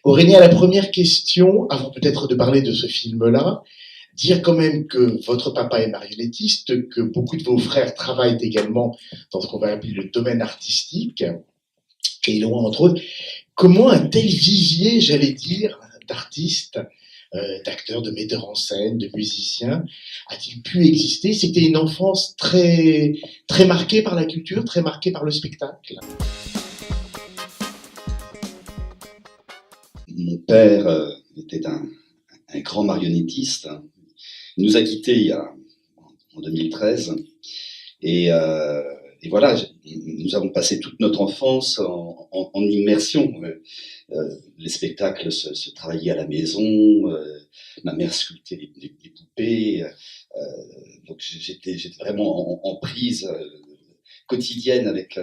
Aurélien, la première question, avant peut-être de parler de ce film-là, dire quand même que votre papa est marionnettiste, que beaucoup de vos frères travaillent également dans ce qu'on va appeler le domaine artistique, et loin entre autres. Comment un tel vivier, j'allais dire, d'artistes, d'acteurs, de metteurs en scène, de musiciens, a-t-il pu exister? C'était une enfance très, très marquée par la culture, très marquée par le spectacle. Mon père était un grand marionnettiste. Il nous a quittés en 2013. Et voilà, nous avons passé toute notre enfance en immersion. Les spectacles se travaillaient à la maison. Ma mère sculptait des poupées. Donc j'étais vraiment en prise quotidienne avec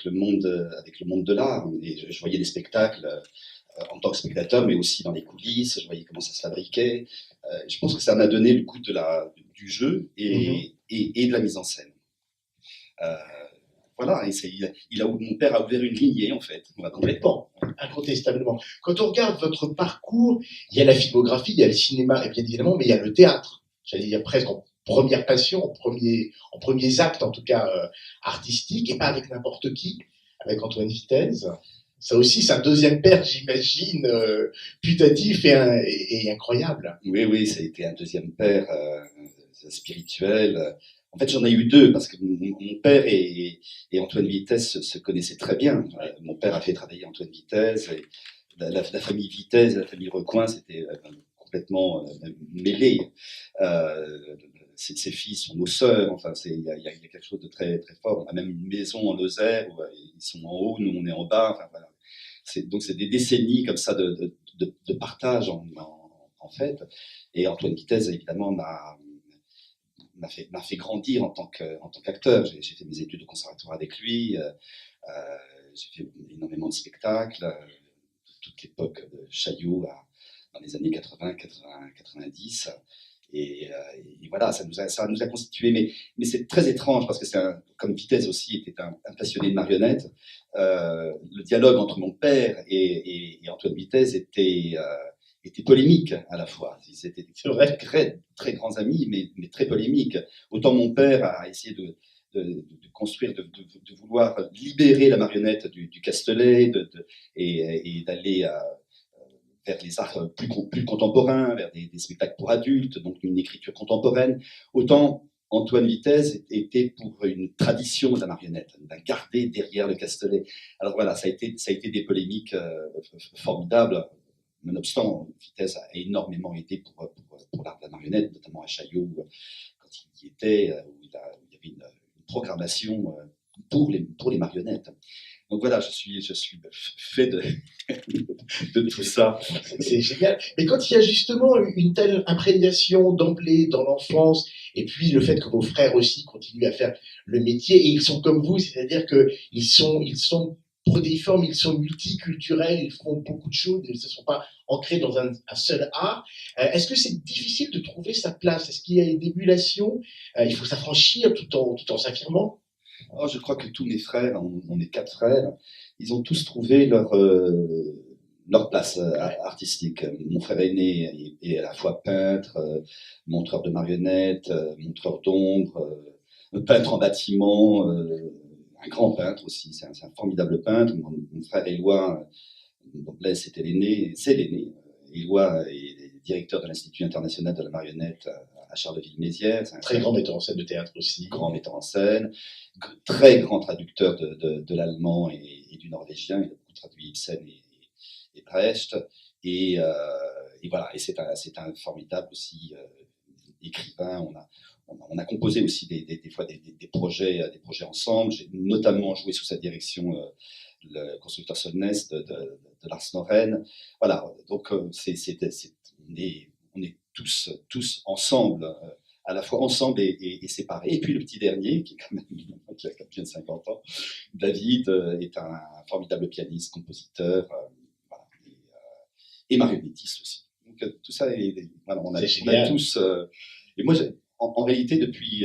le monde de l'art. Et je voyais des spectacles en tant que spectateur, mais aussi dans les coulisses. Je voyais comment ça se fabriquait. Je pense que ça m'a donné le goût du jeu et de la mise en scène. Voilà, mon père a ouvert une lignée, en fait. Complètement, incontestablement. Quand on regarde votre parcours, il y a la filmographie, il y a le cinéma, et bien évidemment, mais il y a le théâtre. J'allais dire presque en première passion, en premiers actes, en tout cas, artistiques, et pas avec n'importe qui, avec Antoine Vitez. Ça aussi, c'est un deuxième père, j'imagine, putatif et incroyable. Oui, ça a été un deuxième père spirituel. En fait, j'en ai eu deux, parce que mon père et Antoine Vitez se connaissaient très bien. Mon père a fait travailler Antoine Vitez, et la famille Vitez et la famille Recoin, c'était complètement mêlés. Ses filles sont nos sœurs, enfin, il y a quelque chose de très, très fort. On a même une maison en Lozère, où ils sont en haut, nous on est en bas. Enfin, voilà. Donc c'est des décennies comme ça de partage, en fait. Et Antoine Vitez, évidemment, m'a fait grandir en tant qu'acteur. J'ai fait mes études de conservatoire avec lui. J'ai fait énormément de spectacles, de toute l'époque de Chaillot dans les années 80, 90. Et voilà, ça nous a constitué. Mais c'est très étrange, parce que comme Vitez aussi était un passionné de marionnettes, le dialogue entre mon père et Antoine Vitez était polémique à la fois. C'était très, très grands amis, mais très polémiques. Autant mon père a essayé de construire, de vouloir libérer la marionnette du Castelet, et d'aller vers les arts plus contemporains, vers des spectacles pour adultes, donc une écriture contemporaine. Autant Antoine Vitez était pour une tradition de la marionnette, de garder derrière le Castelet. Alors voilà, ça a été des polémiques formidables. Nonobstant, Vitez a énormément été pour l'art de la marionnette, notamment à Chaillot, quand il y était, où il y avait une programmation pour les marionnettes. Donc voilà, je suis fait de tout ça. C'est génial. Mais quand il y a justement une telle imprégnation d'emblée dans l'enfance, et puis le fait que vos frères aussi continuent à faire le métier, et ils sont comme vous, c'est-à-dire qu'ils sont protéiformes, ils sont multiculturels, ils font beaucoup de choses, ils ne se sont pas ancrés dans un seul art. Est-ce que c'est difficile de trouver sa place? Est-ce qu'il y a une émulation? Il faut s'affranchir tout en s'affirmant? Oh, je crois que tous mes frères, on est 4 frères, ils ont tous trouvé leur place artistique. Mon frère aîné est à la fois peintre, montreur de marionnettes, montreur d'ombre, peintre en bâtiment, un grand peintre aussi, c'est un formidable peintre. Mon frère Éloi, donc là c'était l'aîné, c'est l'aîné. Éloi est directeur de l'Institut international de la marionnette à Charleville-Mézières. C'est un très grand metteur en scène de théâtre aussi. Grand metteur en scène, très grand traducteur de l'allemand et du norvégien. Il a beaucoup traduit Ibsen et Brecht. Et voilà, et c'est un formidable aussi écrivain. On a composé aussi des fois des projets ensemble. J'ai notamment joué sous sa direction le constructeur Solnès de Lars Norén. Voilà, donc on est tous ensemble, à la fois ensemble et séparés. Et puis le petit dernier, qui a bien 50 ans, David, est un formidable pianiste, compositeur, voilà, et marionnettiste aussi. Donc tout ça, voilà, on a tous... et moi, en réalité, depuis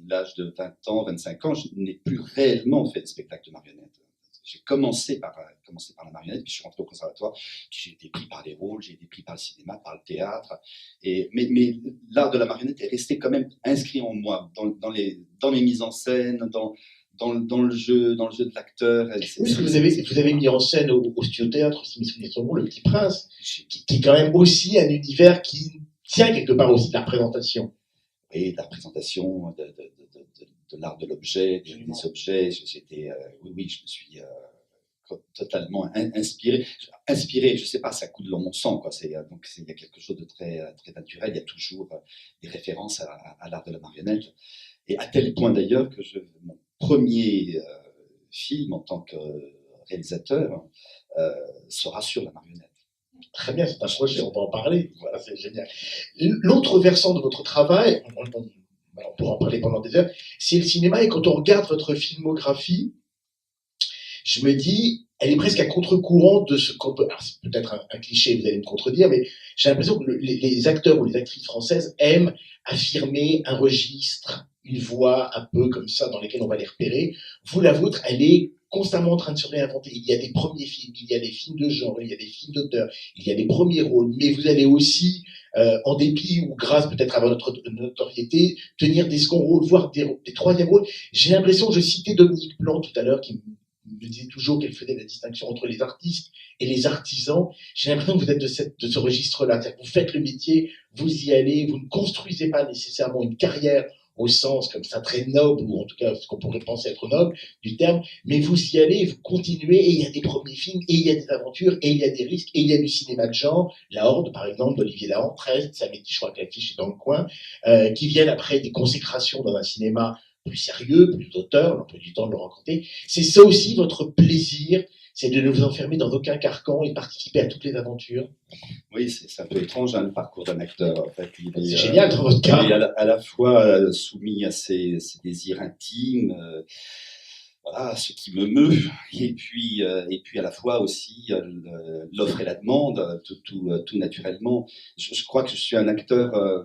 l'âge de 20 ans, 25 ans, je n'ai plus réellement fait de spectacle de marionnettes. j'ai commencé par la marionnette, puis je suis rentré au conservatoire, puis j'ai été pris par les rôles, j'ai été pris par le cinéma, par le théâtre. Mais l'art de la marionnette est resté quand même inscrit en moi, dans les mises en scène, dans le jeu de l'acteur. Oui, parce que vous avez mis en scène au Studio Théâtre, si mes souvenirs sont bons, Le Petit Prince, qui est quand même aussi un univers qui tient quelque part aussi de la représentation. Et de la représentation de l'art de l'objet, des objets. Oui, je me suis totalement inspiré. Inspiré, je sais pas, ça coule dans mon sang, quoi. Donc il y a quelque chose de très naturel. Il y a toujours des références à l'art de la marionnette. Et à tel point d'ailleurs que mon premier film en tant que réalisateur sera sur la marionnette. Très bien, c'est un projet, on va en parler. Voilà, c'est génial. L'autre versant de votre travail, on pourra en parler pendant des heures, c'est le cinéma. Et quand on regarde votre filmographie, je me dis, elle est presque à contre-courant de ce qu'on peut. Alors, c'est peut-être un cliché, vous allez me contredire, mais j'ai l'impression que les acteurs ou les actrices françaises aiment affirmer un registre, une voix un peu comme ça dans lesquelles on va les repérer. Vous, la vôtre, elle est constamment en train de se réinventer. Il y a des premiers films, il y a des films de genre, il y a des films d'auteur, il y a des premiers rôles, mais vous allez aussi, en dépit ou grâce peut-être à votre notoriété, tenir des seconds rôles, voire des troisièmes rôles. J'ai l'impression, je citais Dominique Blanc tout à l'heure, qui me disait toujours qu'elle faisait la distinction entre les artistes et les artisans. J'ai l'impression que vous êtes de ce registre-là. C'est-à-dire que vous faites le métier, vous y allez, vous ne construisez pas nécessairement une carrière au sens comme ça très noble, ou en tout cas ce qu'on pourrait penser être noble du terme, mais vous y allez, vous continuez, et il y a des premiers films, et il y a des aventures, et il y a des risques, et il y a du cinéma de genre, La Horde par exemple d'Olivier Lahan, 13, samedi, je crois que l'affiche est dans le coin, qui viennent après des consécrations dans un cinéma plus sérieux, plus d'auteur, on a du temps de le rencontrer. C'est ça aussi votre plaisir, c'est de ne vous enfermer dans aucun carcan et participer à toutes les aventures. Oui, c'est un peu étrange, hein, le parcours d'un acteur. En fait, c'est génial dans votre cas. Il est à la fois soumis à ses désirs intimes, voilà, ce qui me meut, et puis à la fois aussi l'offre et la demande, tout naturellement. Je crois que je suis un acteur.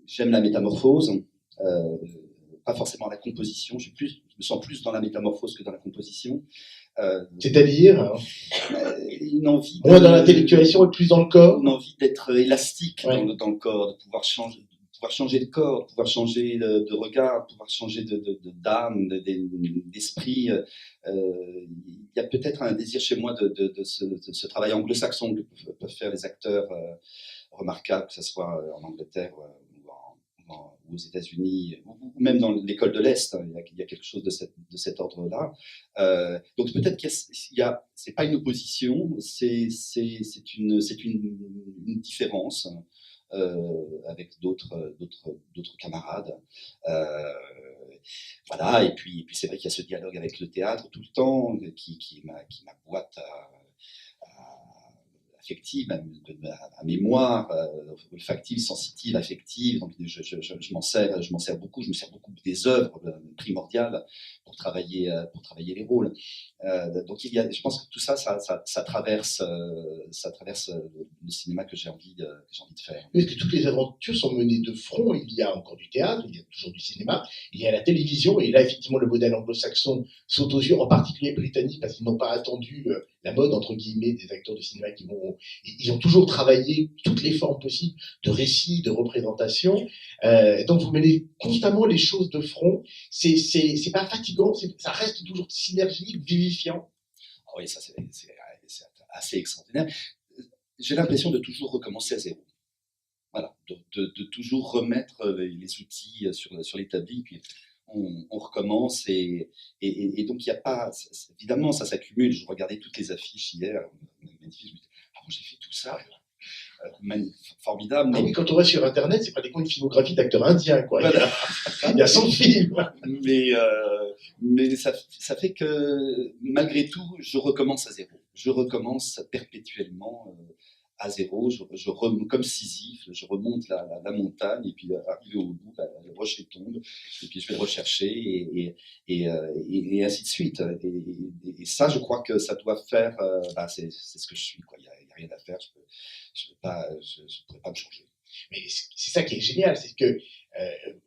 J'aime la métamorphose. Pas forcément la composition. Je me sens plus dans la métamorphose que dans la composition. C'est-à-dire une envie moins dans l'intellectualisation et plus dans le corps. Une envie d'être élastique ouais. dans le corps, de pouvoir changer de corps, de pouvoir changer de regard, de pouvoir changer d'âme, d'esprit. Il y a peut-être un désir chez moi de ce travail anglo-saxon que peuvent faire les acteurs remarquables, que ce soit en Angleterre ou aux États-Unis, ou même dans l'école de l'Est, hein, il y a quelque chose de cet ordre-là. Donc peut-être c'est pas une opposition, c'est une différence avec d'autres camarades. Voilà, et puis c'est vrai qu'il y a ce dialogue avec le théâtre tout le temps qui m'aboite affective, à mémoire, olfactive, sensitive, affective. Donc je m'en sers beaucoup. Je me sers beaucoup des œuvres primordiales pour travailler les rôles. Donc je pense que tout ça traverse le cinéma que j'ai envie de faire. Oui, parce que toutes les aventures sont menées de front. Il y a encore du théâtre, il y a toujours du cinéma, il y a la télévision, et là effectivement le modèle anglo-saxon saute aux yeux, en particulier britannique, parce qu'ils n'ont pas attendu la mode entre guillemets des acteurs de cinéma ils ont toujours travaillé toutes les formes possibles de récit, de représentation. Donc vous menez constamment les choses de front. C'est pas fatigant, ça reste toujours synergique, vivifiant. Oh oui, ça c'est assez extraordinaire. J'ai l'impression de toujours recommencer à zéro. Voilà, de toujours remettre les outils sur l'établi, puis on recommence, et donc il n'y a pas, évidemment ça s'accumule. Je regardais toutes les affiches hier, magnifique, je me disais, j'ai fait tout ça, formidable. Mais... Ah oui, quand on va sur internet, c'est pratiquement une filmographie d'acteurs indiens, quoi. Voilà. Il y a 100 films. Mais ça fait que malgré tout, je recommence à zéro. Je recommence perpétuellement à zéro, comme Sisyphe, je remonte la montagne, et puis arrivé au bout, le rocher tombe, et puis je vais le rechercher, et ainsi de suite. Et ça, je crois que ça doit faire, c'est ce que je suis, quoi. Il n'y a rien à faire, je ne pourrais pas me changer. Mais c'est ça qui est génial, c'est que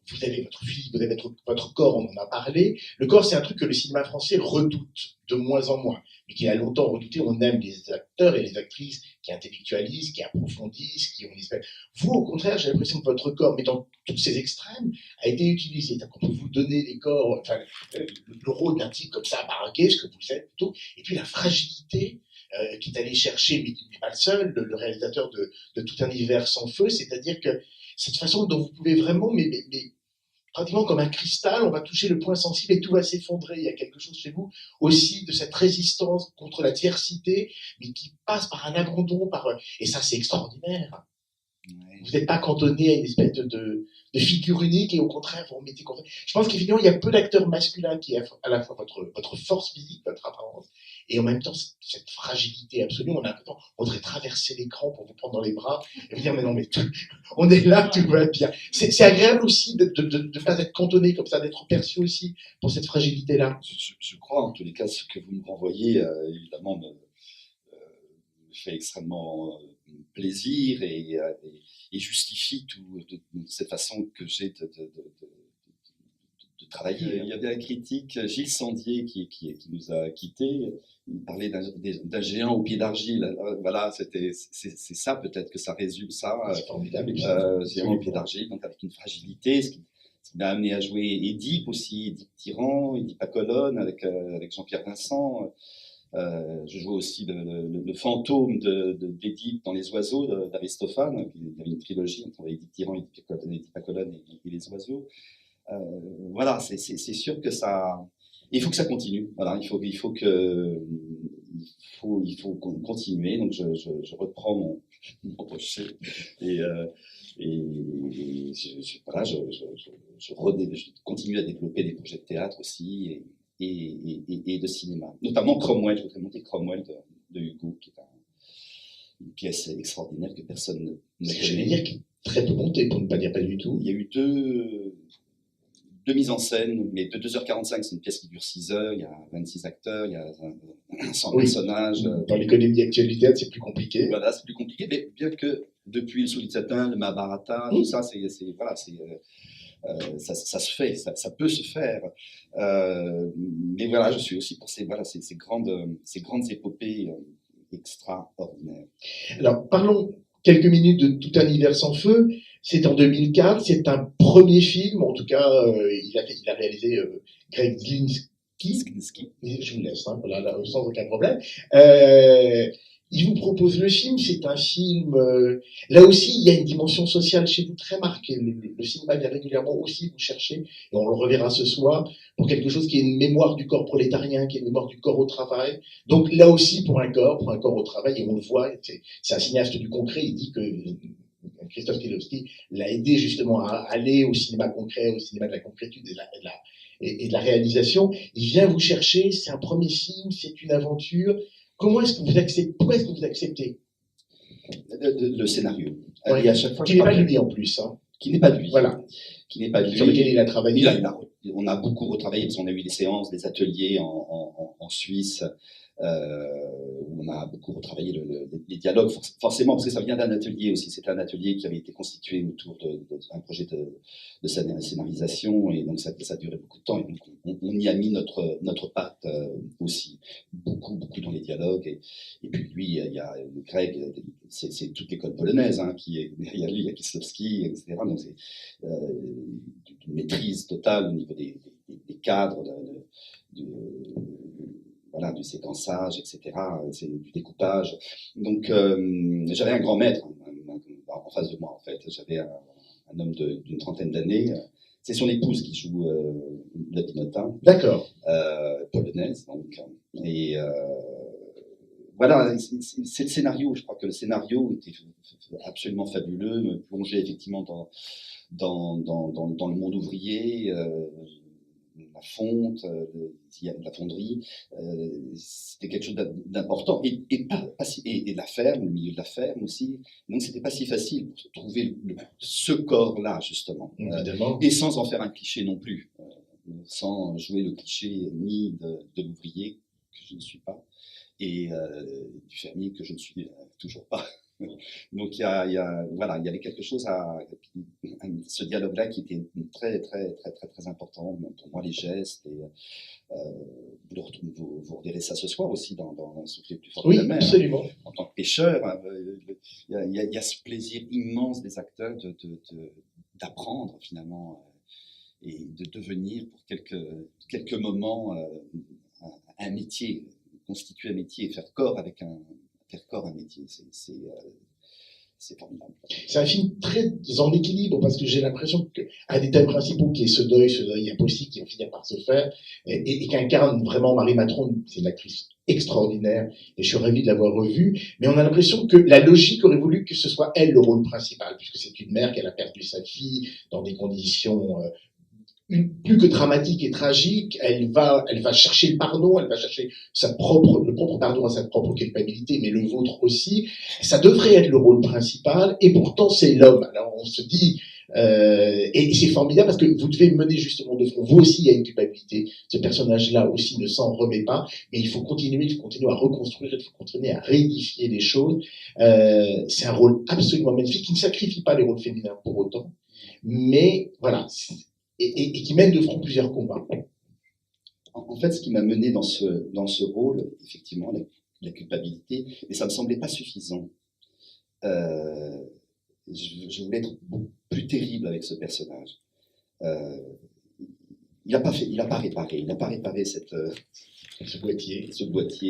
vous avez votre fille, vous avez votre corps, on en a parlé. Le corps, c'est un truc que le cinéma français redoute de moins en moins, mais qui a longtemps redouté. On aime les acteurs et les actrices qui intellectualisent, qui approfondissent, qui ont une espèce... Vous, au contraire, j'ai l'impression que votre corps, mais dans tous ces extrêmes, a été utilisé. On peut vous donner les corps, enfin, le rôle d'un type comme ça, Barguet, ce que vous êtes plutôt, et puis la fragilité qui est allé chercher, mais qui n'est pas le seul, le réalisateur de Tout un hiver sans feu, c'est-à-dire que cette façon dont vous pouvez vraiment, mais pratiquement comme un cristal, on va toucher le point sensible et tout va s'effondrer. Il y a quelque chose chez vous aussi de cette résistance contre la diversité, mais qui passe par un abandon, et ça c'est extraordinaire. Ouais. Vous n'êtes pas cantonné à une espèce de figure unique et au contraire vous remettez. Je pense qu'évidemment il y a peu d'acteurs masculins qui ont à la fois votre force physique, votre apparence, et en même temps cette fragilité absolue. On a l'impression on devrait traverser l'écran pour vous prendre dans les bras et vous dire mais non mais on est là, tout va bien. C'est agréable aussi de ne pas être cantonné comme ça, d'être perçu aussi pour cette fragilité là. Je crois en tous les cas ce que vous me renvoyez évidemment me fait extrêmement plaisir et justifie cette façon que j'ai de travailler. Il y avait un critique, Gilles Sandier, qui nous a quittés. Il parlait d'un géant au pied d'argile. Voilà, c'est ça, peut-être que ça résume ça. C'est formidable. Géant au pied d'argile, donc avec une fragilité, ce qui m'a amené à jouer Édipe aussi, Édipe Tyran, Édipe à Colonne, avec Jean-Pierre Vincent. Je jouais aussi le fantôme d'Édipe dans Les Oiseaux d'Aristophane. Il y avait une trilogie entre Édipe Tyran, Édipe à Colonne et Les Oiseaux. Voilà, c'est sûr que ça. Il faut que ça continue. Voilà, il faut continuer. Donc je reprends mon projet et voilà, je continue à développer des projets de théâtre aussi et de cinéma. Notamment Cromwell. Je voudrais monter Cromwell de Hugo, qui est une pièce extraordinaire que personne ne connaît. Je vais dire qui est très peu montée, pour ne pas dire pas du tout. Il y a eu deux mises en scène, mais de 2h45, c'est une pièce qui dure 6 heures, il y a 26 acteurs, il y a 100 personnages. Dans l'économie actuelle du théâtre, c'est plus compliqué. Voilà, c'est plus compliqué, mais bien que depuis le Soulier de Satin, le Mahabharata, tout ça, voilà, ça se fait, ça peut se faire. Mais voilà, je suis aussi pour ces grandes épopées extraordinaires. Alors, parlons quelques minutes de Tout un hiver sans feu. C'est en 2004, c'est un premier film, en tout cas, il a réalisé Greg Zlinski. Je vous laisse, hein, là, sans aucun problème. Il vous propose le film, c'est un film... là aussi, il y a une dimension sociale chez vous très marquée. Le cinéma vient régulièrement aussi vous chercher, et on le reverra ce soir, pour quelque chose qui est une mémoire du corps prolétarien, qui est une mémoire du corps au travail. Donc là aussi, pour un corps au travail, et on le voit, c'est un cinéaste du concret, il dit que... Christophe Kielowski l'a aidé justement à aller au cinéma concret, au cinéma de la concrétude et de la réalisation. Il vient vous chercher, c'est un premier film, c'est une aventure. Pourquoi est-ce que vous acceptez le scénario? Ouais, à chaque fois, qui n'est pas de lui en plus. Hein. Qui n'est pas de lui. Voilà. Qui n'est pas de lui. Sur lequel il a travaillé. On a beaucoup retravaillé parce qu'on a eu des séances, des ateliers en Suisse. Où on a beaucoup retravaillé les dialogues, forcément, parce que ça vient d'un atelier aussi. C'était un atelier qui avait été constitué autour d'un projet de scénarisation, et donc ça a duré beaucoup de temps. Et donc on y a mis notre patte aussi, beaucoup dans les dialogues. Et puis lui, il y a Greg, c'est toute l'école polonaise qui est derrière lui, il y a Kieslowski, etc. Donc c'est une maîtrise totale au niveau des cadres, voilà, du séquençage, etc., c'est du découpage. Donc, j'avais un grand maître en face de moi, en fait. J'avais un homme d'une trentaine d'années. C'est son épouse qui joue la Pinota. D'accord. Polonaise, donc. Et voilà, c'est le scénario. Je crois que le scénario était absolument fabuleux, me plongeait effectivement dans le monde ouvrier. La fonte, la fonderie, c'était quelque chose d'important. Et la ferme, le milieu de la ferme aussi. Donc, c'était pas si facile pour trouver ce corps-là, justement. Et sans en faire un cliché non plus. Sans jouer le cliché ni de l'ouvrier, que je ne suis pas, et du fermier, que je ne suis toujours pas. Donc voilà, il y avait quelque chose ce dialogue-là qui était très, très, très, très, très important. Pour moi, les gestes, vous reverrez ça ce soir aussi dans Souffler plus fort que Oui, la mer. absolument. En tant que pêcheur, il y a ce plaisir immense des acteurs d'apprendre finalement et de devenir pour quelques moments un métier, constituer un métier, faire corps à un métier. C'est formidable. C'est un film très en équilibre parce que j'ai l'impression qu'un des thèmes principaux qui est ce deuil impossible qui va finir par se faire et qu'incarne vraiment Marie Matron, c'est une actrice extraordinaire et je suis ravi de l'avoir revue, mais on a l'impression que la logique aurait voulu que ce soit elle le rôle principal puisque c'est une mère qui a perdu sa fille dans des conditions plus que dramatique et tragique, elle va chercher le pardon, elle va chercher le propre pardon à sa propre culpabilité, mais le vôtre aussi. Ça devrait être le rôle principal, et pourtant c'est l'homme. Alors on se dit, et c'est formidable parce que vous devez mener justement de front. Vous aussi, il y a une culpabilité. Ce personnage-là aussi ne s'en remet pas, mais il faut continuer à reconstruire, il faut continuer à réédifier les choses. C'est un rôle absolument magnifique qui ne sacrifie pas les rôles féminins pour autant, mais voilà. Et qui mène de front plusieurs combats. En fait, ce qui m'a mené dans ce rôle, effectivement, la culpabilité, mais ça ne me semblait pas suffisant. Je voulais être beaucoup plus terrible avec ce personnage. Il n'a pas réparé ce boîtier,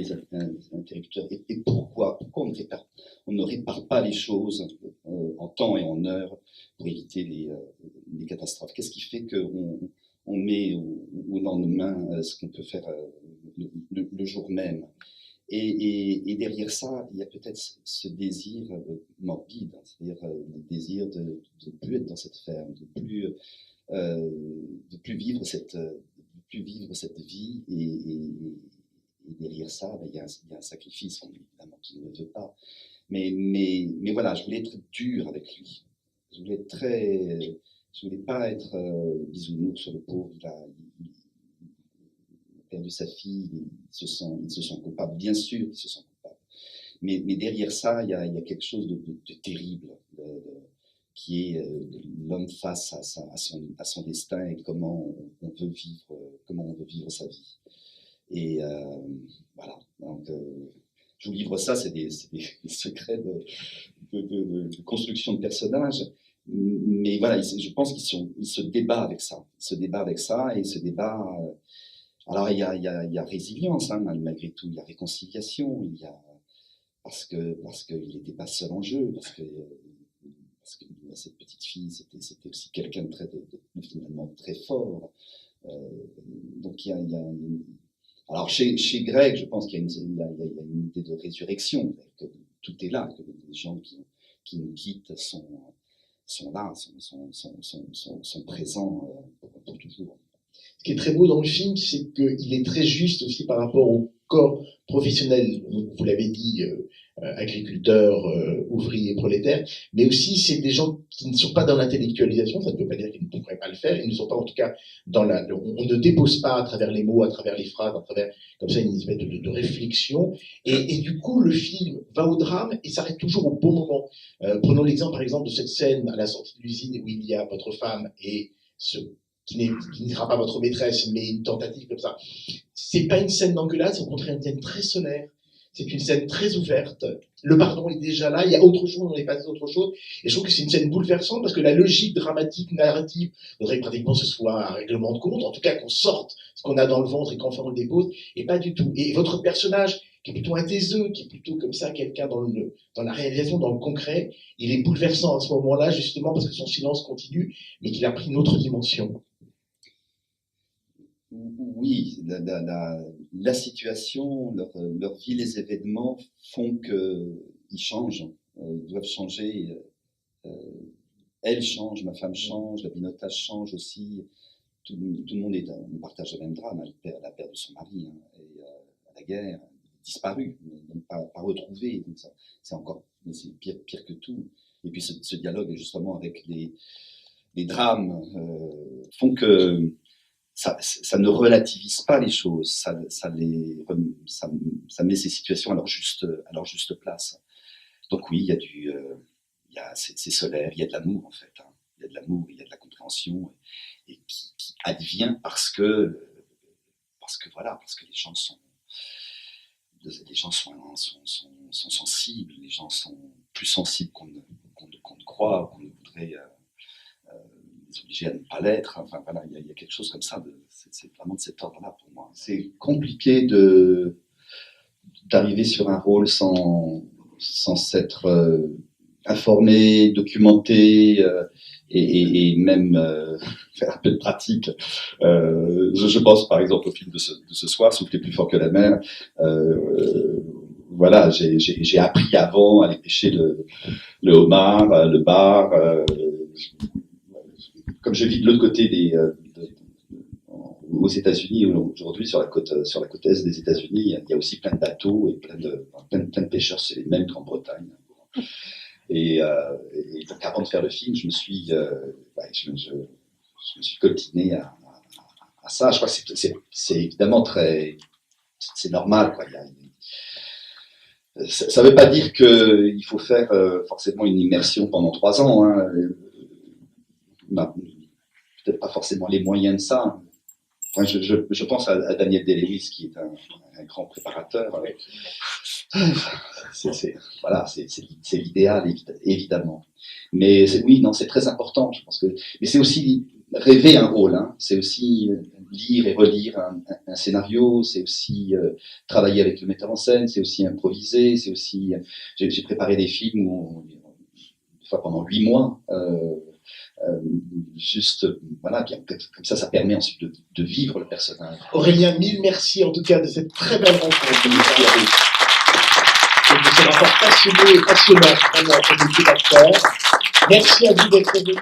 cet interrupteur. Et pourquoi on ne répare pas les choses en temps et en heure pour éviter les catastrophes? Qu'est-ce qui fait qu'on met au lendemain ce qu'on peut faire le jour même? Et derrière ça, il y a peut-être ce désir morbide, c'est-à-dire le désir de ne plus être dans cette ferme, de plus vivre cette vie. Et derrière ça, il y a un sacrifice, évidemment, qu'il ne veut pas. Mais voilà, je voulais être dur avec lui. Je voulais pas être bisounours sur le pauvre. Il a perdu sa fille, il se sent coupable. Bien sûr, il se sent coupable. Mais derrière ça, il y a quelque chose de terrible, qui est l'homme face à son destin et comment on veut vivre sa vie. Et voilà. Donc, je vous livre ça, c'est des secrets de construction de personnages. Mais voilà, je pense qu'il se débat avec ça. Il se débat avec ça, et il se débat. Alors il y a résilience, hein, malgré tout. Il y a réconciliation. Parce qu'il n'était pas seul en jeu. Parce que cette petite fille, c'était aussi quelqu'un de finalement très fort. Donc il y a alors chez Greg, je pense qu'il y a une idée de résurrection, que tout est là, que les gens qui nous quittent sont là, sont présents pour toujours. Ce qui est très beau dans le film, c'est qu'il est très juste aussi par rapport au corps professionnel, vous l'avez dit, agriculteurs, ouvriers, prolétaires, mais aussi c'est des gens qui ne sont pas dans l'intellectualisation, ça ne veut pas dire qu'ils ne devraient pas le faire, ils ne sont pas en tout cas on ne dépose pas à travers les mots, à travers les phrases, à travers comme ça une espèce de réflexion, et du coup le film va au drame et s'arrête toujours au bon moment. Prenons l'exemple par exemple de cette scène à la sortie de l'usine où il y a votre femme et qui ne sera pas votre maîtresse, mais une tentative comme ça. C'est pas une scène d'engueulade, c'est au contraire une scène très solaire. C'est une scène très ouverte. Le pardon est déjà là, il y a autre chose, on est passé à autre chose. Et je trouve que c'est une scène bouleversante parce que la logique dramatique, narrative, voudrait que pratiquement ce soit un règlement de compte, en tout cas qu'on sorte ce qu'on a dans le ventre et qu'enfin on le dépose, et pas du tout. Et votre personnage, qui est plutôt un taiseux, qui est plutôt comme ça quelqu'un dans la réalisation, dans le concret, il est bouleversant à ce moment-là, justement parce que son silence continue, mais qu'il a pris une autre dimension. Oui, la situation, leur vie, les événements font qu'ils changent, ils doivent changer. Elle change, ma femme change, la binotage change aussi. Tout le monde on partage le même drame. Elle a perdu son mari à la guerre, disparu, donc pas retrouvé. Donc c'est pire que tout. Et puis ce dialogue justement avec les drames font que ça ne relativise pas les choses, ça met ces situations à leur juste place. Donc oui, il y a c'est solaire, il y a de l'amour en fait. Hein. Il y a de l'amour, il y a de la compréhension, et qui advient parce que voilà, parce que les gens sont sensibles, les gens sont plus sensibles qu'on ne croit, qu'on ne voudrait les obliger à ne pas l'être. Enfin voilà, il y a quelque chose comme ça, c'est vraiment de cet ordre-là pour moi. C'est compliqué d'arriver sur un rôle sans s'être informé, documenté, et même faire un peu de pratique. Je pense par exemple au film de ce soir, Souffler plus fort que la mer. Voilà, j'ai appris avant à aller pêcher le homard, le bar. Comme je vis de l'autre côté aux États-Unis aujourd'hui, sur la côte est des États-Unis, il y a aussi plein de bateaux et plein de pêcheurs, c'est les mêmes qu'en Bretagne. Et donc avant de faire le film, je me suis coltiné à ça. Je crois que c'est évidemment c'est normal, quoi. Ça ne veut pas dire qu'il faut faire forcément une immersion pendant 3 ans. Hein. On n'a peut-être pas forcément les moyens de ça. Enfin, je pense à Daniel Day-Lewis, qui est un grand préparateur. Voilà, c'est l'idéal, évidemment. Mais oui, non, c'est très important. Je pense mais c'est aussi rêver un rôle. Hein. C'est aussi lire et relire un scénario. C'est aussi travailler avec le metteur en scène. C'est aussi improviser. C'est aussi. J'ai préparé des films des fois pendant 8 mois. Juste, voilà, bien, comme ça permet ensuite de vivre le personnage. Aurélien, mille merci en tout cas de cette très belle rencontre. De ce rapport passionné et passionnant vraiment comme équipe d'acteurs. Merci à vous d'être venu.